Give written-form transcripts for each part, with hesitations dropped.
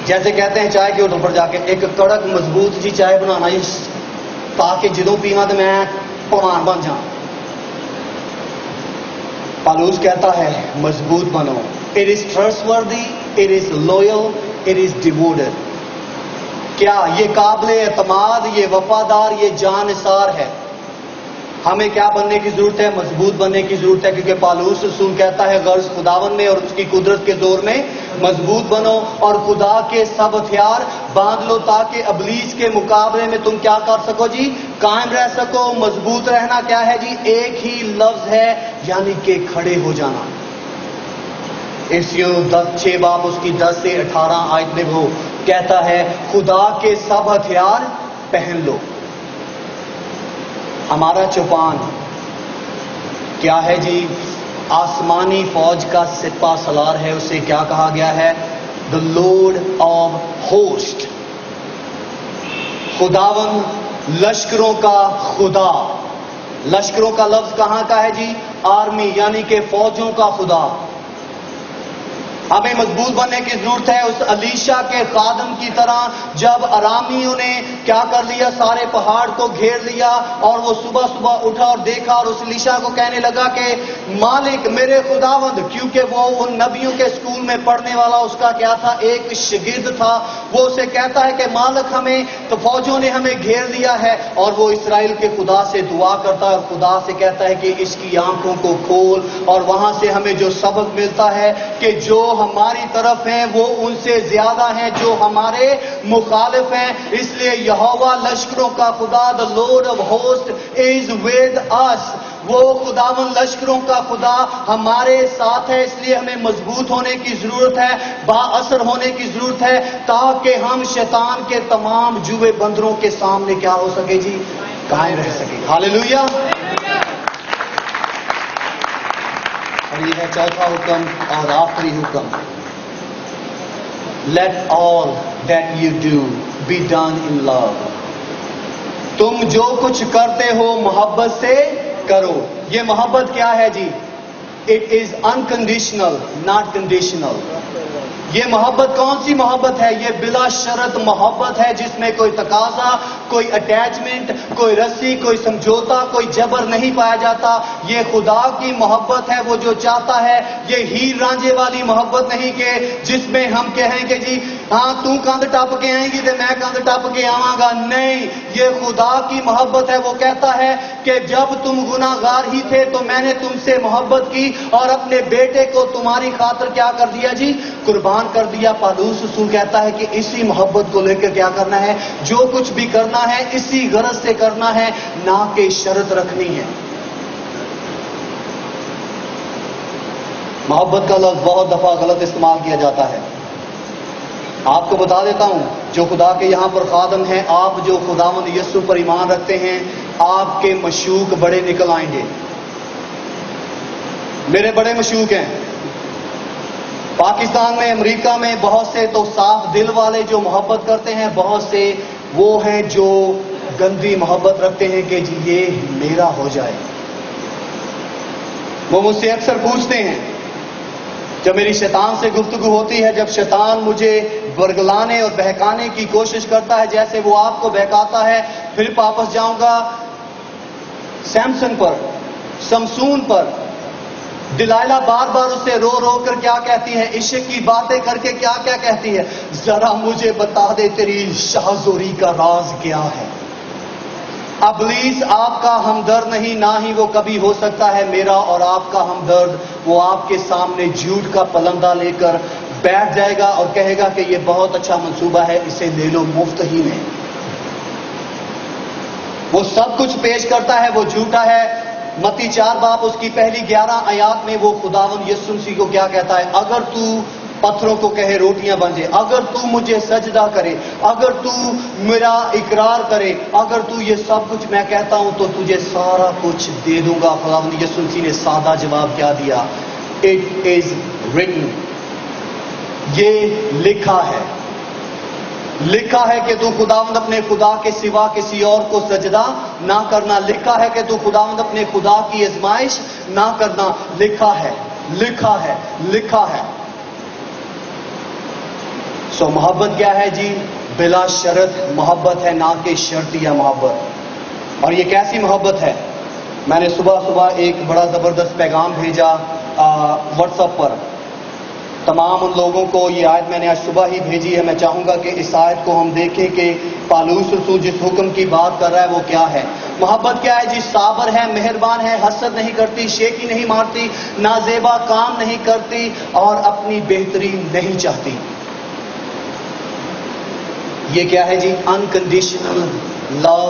جیسے کہتے ہیں چائے کے ہوٹل پر جا کے ایک کڑک مضبوط جی چائے بنانا جی تاکہ جدوں پیواں تو میں پروان بن جاؤں. پالوس کہتا ہے مضبوط بنو. It is trustworthy, it is loyal, it is devoted. کیا یہ قابل اعتماد، یہ وفادار، یہ جانثار ہے. ہمیں کیا بننے کی ضرورت ہے؟ مضبوط بننے کی ضرورت ہے، کیونکہ پالوس رسول کہتا ہے غرض خداوند میں اور اس کی قدرت کے زور میں مضبوط بنو اور خدا کے سب ہتھیار باندھ لو تاکہ ابلیس کے مقابلے میں تم کیا کر سکو جی؟ قائم رہ سکو. مضبوط رہنا کیا ہے جی؟ ایک ہی لفظ ہے، یعنی کہ کھڑے ہو جانا. افسیوں 6 باب اس کی 10 سے 18 آیت میں وہ کہتا ہے خدا کے سب ہتھیار پہن لو. ہمارا چوپان کیا ہے جی؟ آسمانی فوج کا سپہ سالار ہے. اسے کیا کہا گیا ہے؟ The Lord of Hosts. خداوند لشکروں کا خدا. لشکروں کا لفظ کہاں کا ہے جی؟ آرمی، یعنی کہ فوجوں کا خدا. ہمیں مضبوط بننے کی ضرورت ہے اس الیشا کے خادم کی طرح. جب ارامیوں نے کیا کر لیا؟ سارے پہاڑ کو گھیر لیا اور وہ صبح صبح اٹھا اور دیکھا اور اس الیشا کو کہنے لگا کہ مالک میرے خداوند، کیونکہ وہ ان نبیوں کے اسکول میں پڑھنے والا اس کا کیا تھا؟ ایک شاگرد تھا. وہ اسے کہتا ہے کہ مالک ہمیں تو فوجوں نے ہمیں گھیر لیا ہے. اور وہ اسرائیل کے خدا سے دعا کرتا ہے اور خدا سے کہتا ہے کہ اس کی آنکھوں کو کھول. اور وہاں سے ہمیں جو سبق ملتا ہے کہ جو ہماری طرف ہیں وہ ان سے زیادہ ہیں جو ہمارے مخالف ہیں. اس لیے یہوہ لشکروں کا خدا the Lord of Hosts is with us. وہ خداوند لشکروں کا خدا ہمارے ساتھ ہے. اس لیے ہمیں مضبوط ہونے کی ضرورت ہے، با اثر ہونے کی ضرورت ہے تاکہ ہم شیطان کے تمام جوئے بندروں کے سامنے کیا ہو سکے جی؟ قائم رہ سکے. ہاللیلویہ. اور یہ ہے چوتھا حکم اور آخری حکم. Let all that you do be done in love. تم جو کچھ کرتے ہو محبت سے کرو. یہ محبت کیا ہے جی؟ It is unconditional, not conditional. یہ محبت کون سی محبت ہے؟ یہ بلا شرط محبت ہے جس میں کوئی تقاضا، کوئی اٹیچمنٹ، کوئی رسی، کوئی سمجھوتا، کوئی جبر نہیں پایا جاتا. یہ خدا کی محبت ہے. وہ جو چاہتا ہے یہ ہیر رانجھے والی محبت نہیں کہ جس میں ہم کہیں کہ جی ہاں تو کاندھ ٹپ کے آئیں گی تو میں کاندھ ٹپ کے آواں گا. نہیں، یہ خدا کی محبت ہے. وہ کہتا ہے کہ جب تم گناہگار ہی تھے تو میں نے تم سے محبت کی اور اپنے بیٹے کو تمہاری خاطر کیا کر دیا جی؟ قربان کر دیا. پالوس رسول کہتا ہے کہ اسی محبت کو لے کر کیا کرنا ہے؟ جو کچھ بھی کرنا ہے اسی غرض سے کرنا ہے، نہ کہ شرط رکھنی ہے. محبت کا لفظ بہت دفعہ غلط استعمال کیا جاتا ہے. آپ کو بتا دیتا ہوں جو خدا کے یہاں پر خادم ہیں، آپ جو خداوند یسوع پر ایمان رکھتے ہیں، آپ کے مشوق بڑے نکل آئیں گے. میرے بڑے مشوق ہیں. پاکستان میں، امریکہ میں بہت سے تو صاف دل والے جو محبت کرتے ہیں، بہت سے وہ ہیں جو گندی محبت رکھتے ہیں کہ جی یہ میرا ہو جائے. وہ مجھ سے اکثر پوچھتے ہیں جب میری شیطان سے گفتگو ہوتی ہے، جب شیطان مجھے برگلانے اور بہکانے کی کوشش کرتا ہے جیسے وہ آپ کو بہکاتا ہے، پھر واپس جاؤں گا سیمسن پر، سمسون پر. دلائلہ بار بار اسے رو رو کر کیا کہتی ہے؟ عشق کی باتیں کر کے کیا کیا کہتی ہے؟ ذرا مجھے بتا دے تیری شاہزوری کا راز کیا ہے. ابلیس آپ کا ہمدرد نہیں، نہ ہی وہ کبھی ہو سکتا ہے میرا اور آپ کا ہمدرد. وہ آپ کے سامنے جھوٹ کا پلندہ لے کر بیٹھ جائے گا اور کہے گا کہ یہ بہت اچھا منصوبہ ہے، اسے لے لو مفت ہی میں. وہ سب کچھ پیش کرتا ہے، وہ جھوٹا ہے. متی 4 باب اس کی پہلی 11 آیات میں وہ خداوند یسوع مسیح کو کیا کہتا ہے؟ اگر تو پتھروں کو کہے روٹیاں بن جائے، اگر تو مجھے سجدہ کرے، اگر تو میرا اقرار کرے، اگر تو یہ سب کچھ میں کہتا ہوں تو تجھے سارا کچھ دے دوں گا. خداوند یسوع مسیح نے سادہ جواب کیا دیا؟ It is written. یہ لکھا ہے. لکھا ہے کہ تو خداوند اپنے خدا کے سوا کسی اور کو سجدہ نہ کرنا. لکھا ہے کہ تو خداوند اپنے خدا کی آزمائش نہ کرنا. لکھا ہے، لکھا ہے، لکھا ہے. سو محبت کیا ہے جی؟ بلا شرط محبت ہے، نہ کہ شرطیہ محبت. اور یہ کیسی محبت ہے؟ میں نے صبح ایک بڑا زبردست پیغام بھیجا واٹس ایپ پر. تمام ان لوگوں کو یہ آیت میں نے آج صبح ہی بھیجی ہے. میں چاہوں گا کہ اس آیت کو ہم دیکھیں کہ پالوس رسول جس حکم کی بات کر رہا ہے وہ کیا ہے. محبت کیا ہے جی؟ صابر ہے، مہربان ہے، حسد نہیں کرتی، شیخی نہیں مارتی، نازیبا کام نہیں کرتی اور اپنی بہتری نہیں چاہتی. یہ کیا ہے جی؟ انکنڈیشنل لو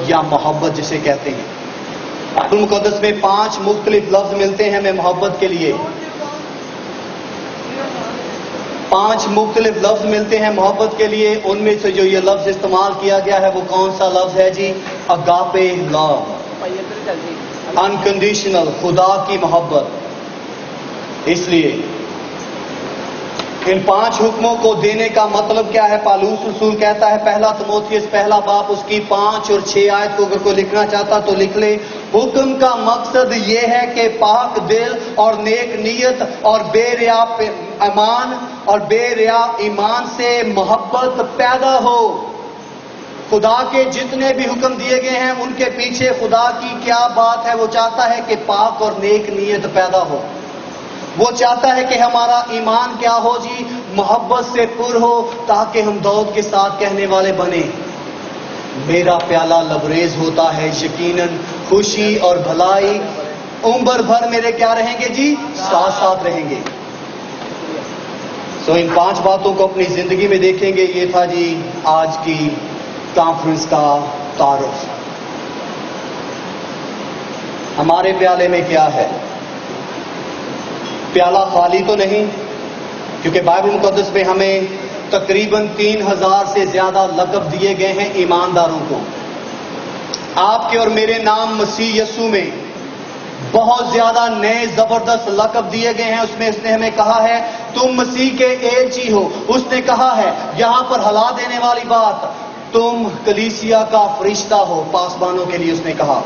یا محبت جسے کہتے ہیں. بائبل مقدس میں 5 مختلف لفظ ملتے ہیں ہمیں محبت کے لیے. 5 مختلف لفظ ملتے ہیں محبت کے لیے. ان میں سے جو یہ لفظ استعمال کیا گیا ہے وہ کون سا لفظ ہے جی؟ اگاپے لو، انکنڈیشنل، خدا کی محبت. اس لیے ان 5 حکموں کو دینے کا مطلب کیا ہے؟ پالوس رسول کہتا ہے پہلا تموتھیوس پہلا باب اس کی 5 اور 6 آیت کو اگر کوئی لکھنا چاہتا تو لکھ لے. حکم کا مقصد یہ ہے کہ پاک دل اور نیک نیت اور بے ریا ایمان سے محبت پیدا ہو. خدا کے جتنے بھی حکم دیے گئے ہیں ان کے پیچھے خدا کی کیا بات ہے؟ وہ چاہتا ہے کہ پاک اور نیک نیت پیدا ہو. وہ چاہتا ہے کہ ہمارا ایمان کیا ہو جی؟ محبت سے پر ہو، تاکہ ہم داؤد کے ساتھ کہنے والے بنے میرا پیالہ لبریز ہوتا ہے، یقیناً خوشی اور بھلائی عمر بھر میرے کیا رہیں گے جی؟ ساتھ ساتھ رہیں گے. ان 5 باتوں کو اپنی زندگی میں دیکھیں گے. یہ تھا جی آج کی کانفرنس کا تعارف. ہمارے پیالے میں کیا ہے؟ پیالہ خالی تو نہیں، کیونکہ بائبل مقدس میں ہمیں تقریباً 3000 سے زیادہ لقب دیے گئے ہیں ایمانداروں کو. آپ کے اور میرے نام مسیح یسوع میں بہت زیادہ نئے زبردست لقب دیے گئے ہیں. اس میں اس نے ہمیں کہا ہے تم مسیح کے ایلچی ہو. اس نے کہا ہے یہاں پر ہلا دینے والی بات، تم کلیسیا کا فرشتہ ہو. پاسبانوں کے لیے اس نے کہا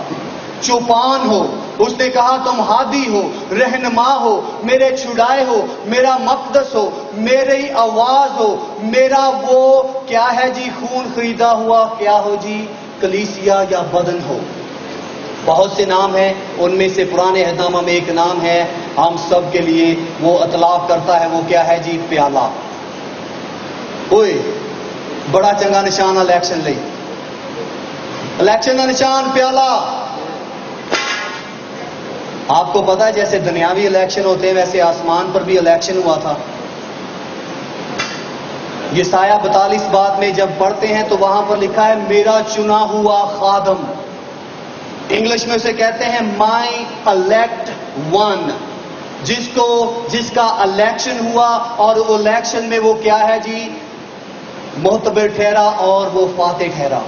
چوپان ہو. اس نے کہا تم ہادی ہو، رہنما ہو، میرے چھڑائے ہو، میرا مقدس ہو، میری آواز ہو، میرا وہ کیا ہے جی؟ خون خریدا ہوا کیا ہو جی؟ کلیسیا یا بدن ہو. بہت سے نام ہیں. ان میں سے پرانے عہد نامہ میں ایک نام ہے ہم سب کے لیے وہ اطلاق کرتا ہے. وہ کیا ہے جی؟ پیالہ. اوئے بڑا چنگا نشان الیکشن لئی، الیکشن کا نشان پیالہ. آپ کو پتا ہے جیسے دنیاوی الیکشن ہوتے ہیں ویسے آسمان پر بھی الیکشن ہوا تھا. یسایہ 42 بات میں جب پڑھتے ہیں تو وہاں پر لکھا ہے میرا چنا ہوا خادم. انگلش میں اسے کہتے ہیں مائی الیکٹ ون، جس کا الیکشن ہوا اور الیکشن میں وہ کیا ہے جی؟ معتبر ٹھہرا اور وہ فاتح ٹھہرا.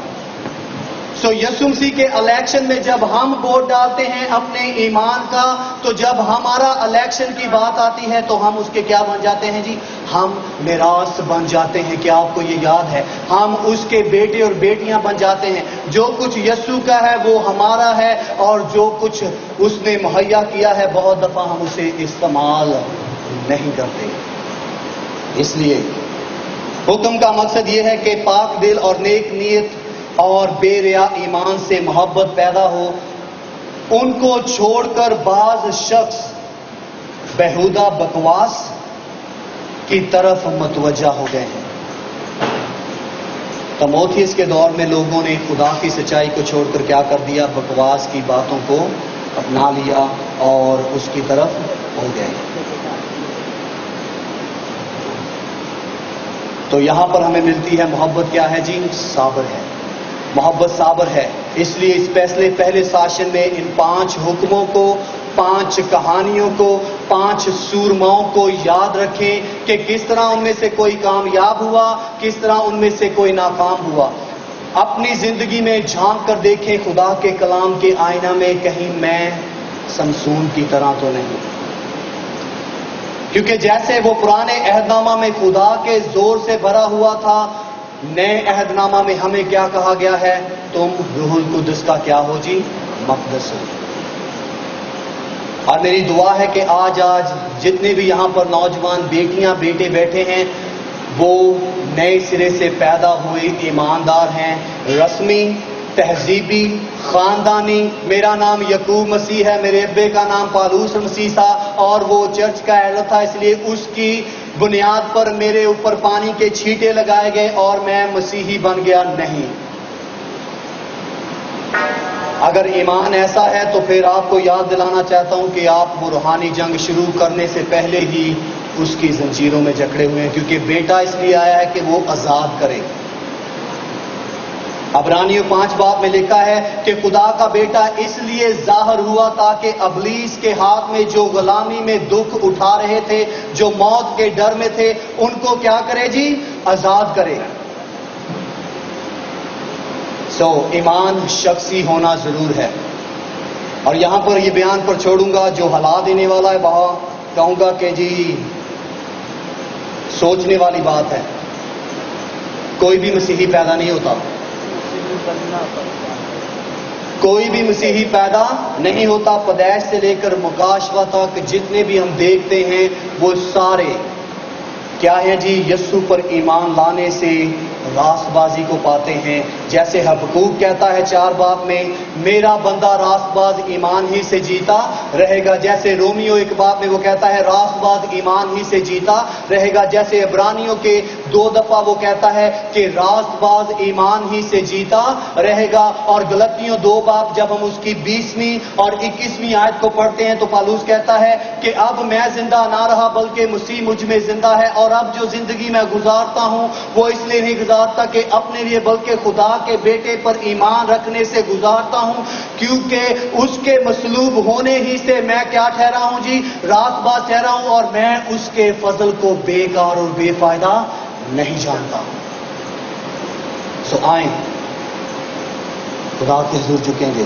یسوع مسیح کے الیکشن میں جب ہم ووٹ ڈالتے ہیں اپنے ایمان کا، تو جب ہمارا الیکشن کی بات آتی ہے تو ہم اس کے کیا بن جاتے ہیں جی؟ ہم میراث بن جاتے ہیں. کیا آپ کو یہ یاد ہے؟ ہم اس کے بیٹے اور بیٹیاں بن جاتے ہیں. جو کچھ یسوع کا ہے وہ ہمارا ہے، اور جو کچھ اس نے مہیا کیا ہے بہت دفعہ ہم اسے استعمال نہیں کرتے. اس لیے حکم کا مقصد یہ ہے کہ پاک دل اور نیک نیت اور بے ریا ایمان سے محبت پیدا ہو. ان کو چھوڑ کر بعض شخص بیہودہ بکواس کی طرف متوجہ ہو گئے ہیں. تموتھیوس کے دور میں لوگوں نے خدا کی سچائی کو چھوڑ کر کیا کر دیا؟ بکواس کی باتوں کو اپنا لیا اور اس کی طرف ہو گئے. تو یہاں پر ہمیں ملتی ہے محبت کیا ہے جی؟ صابر ہے. محبت صابر ہے. اس لیے اس فیصلے پہلے ساشن میں ان 5 حکموں کو، 5 کہانیوں کو، 5 سورماؤں کو یاد رکھیں کہ کس طرح ان میں سے کوئی کامیاب ہوا، کس طرح ان میں سے کوئی ناکام ہوا. اپنی زندگی میں جھانک کر دیکھیں خدا کے کلام کے آئینہ میں، کہیں میں سمسون کی طرح تو نہیں. کیونکہ جیسے وہ پرانے عہد نامہ میں خدا کے زور سے بھرا ہوا تھا، نئے عہد نامہ میں ہمیں کیا کہا گیا ہے؟ تم روح القدس کا کیا ہو جی؟ مقدس ہو. اور میری دعا ہے کہ آج جتنے بھی یہاں پر نوجوان بیٹیاں بیٹے بیٹھے ہیں، وہ نئے سرے سے پیدا ہوئے ایماندار ہیں، رسمی، تہذیبی، خاندانی. میرا نام یعقوب مسیح ہے، میرے ابے کا نام پالوس مسیح تھا اور وہ چرچ کا ایلڈر تھا، اس لیے اس کی بنیاد پر میرے اوپر پانی کے چھینٹے لگائے گئے اور میں مسیحی بن گیا نہیں. اگر ایمان ایسا ہے تو پھر آپ کو یاد دلانا چاہتا ہوں کہ آپ وہ روحانی جنگ شروع کرنے سے پہلے ہی اس کی زنجیروں میں جکڑے ہوئے ہیں، کیونکہ بیٹا اس لیے آیا ہے کہ وہ آزاد کرے. عبرانیوں 5 باب میں لکھا ہے کہ خدا کا بیٹا اس لیے ظاہر ہوا تاکہ ابلیس کے ہاتھ میں جو غلامی میں دکھ اٹھا رہے تھے، جو موت کے ڈر میں تھے، ان کو کیا کرے جی؟ آزاد کرے. ایمان شخصی ہونا ضرور ہے. اور یہاں پر یہ بیان پر چھوڑوں گا، جو ہلا دینے والا ہے وہاں کہوں گا کہ جی سوچنے والی بات ہے. کوئی بھی مسیحی پیدا نہیں ہوتا، کوئی بھی مسیحی پیدا نہیں ہوتا. پیدائش سے لے کر مکاشفہ تک جتنے بھی ہم دیکھتے ہیں وہ سارے کیا ہیں جی؟ یسوع پر ایمان لانے سے راست بازی کو پاتے ہیں. جیسے حبقوق کہتا ہے 4 باب میں، میرا بندہ راست باز ایمان ہی سے جیتا رہے گا. جیسے رومیو 1 باب میں وہ کہتا ہے راست باز ایمان ہی سے جیتا رہے گا. جیسے عبرانیوں کے 2 دفعہ وہ کہتا ہے کہ راست باز ایمان ہی سے جیتا رہے گا. اور غلطیوں 2 باب جب ہم اس کی 20ویں اور 21ویں آیت کو پڑھتے ہیں تو پالوس کہتا ہے کہ اب میں زندہ نہ رہا بلکہ مسیح مجھ میں زندہ ہے، اور اب جو زندگی میں گزارتا ہوں وہ اس لیے نہیں گزارتا کہ اپنے لیے بلکہ خدا کے بیٹے پر ایمان رکھنے سے گزارتا ہوں، کیونکہ اس کے مصلوب ہونے ہی سے میں کیا ٹھہرا ہوں جی؟ راست باز ٹھہرا ہوں، اور میں اس کے فضل کو بیکار اور بے فائدہ نہیں جانتا. آئیں خدا کے حضور جھکیں گے،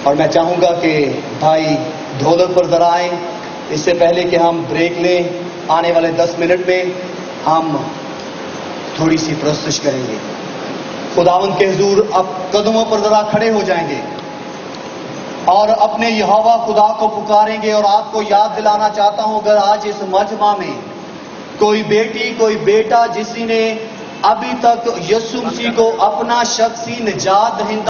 اور میں چاہوں گا کہ بھائی ڈھولک پر ذرا آئیں. اس سے پہلے کہ ہم بریک لیں، آنے والے 10 منٹ میں ہم تھوڑی سی پرستش کریں گے. خداوند کے حضور اب قدموں پر ذرا کھڑے ہو جائیں گے اور اپنے یہوہ خدا کو پکاریں گے. اور آپ کو یاد دلانا چاہتا ہوں، اگر آج اس مجمع میں کوئی بیٹی کوئی بیٹا جس نے ابھی تک یسوع مسیح کو اپنا شخصی نجات دہندہ